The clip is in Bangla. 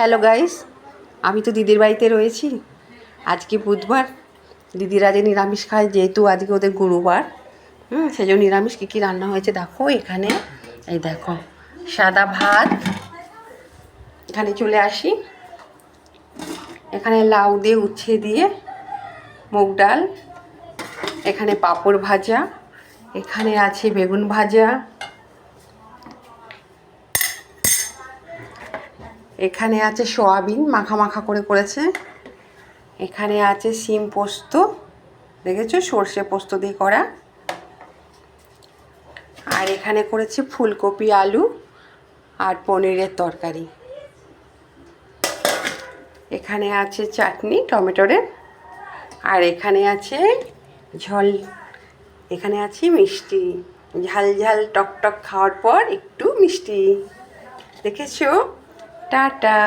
হ্যালো গাইস, আমি তো দিদির বাড়িতে রয়েছি। আজকে বুধবার, দিদিরা যে নিরামিষ খায়, যেহেতু আজকে ওদের গুরুবার, সেজন্য নিরামিষ কী কী রান্না হয়েছে দেখো। এখানে এই দেখো সাদা ভাত, এখানে চলে আসি, এখানে লাউ দিয়ে উচ্ছে দিয়ে মুগ ডাল, এখানে পাঁপড় ভাজা, এখানে আছে বেগুন ভাজা, এখানে আছে সয়াবিন মাখা মাখা করে করেছে, এখানে আছে শিম পোস্ত, দেখেছো সর্ষে পোস্ত দিয়ে করা, আর এখানে করেছে ফুলকপি আলু আর পনিরের তরকারি, এখানে আছে চাটনি টমেটোরের, আর এখানে আছে ঝোল, এখানে আছে মিষ্টি, ঝাল ঝাল টক টক খাওয়ার পর একটু মিষ্টি। দেখেছো? টাটা।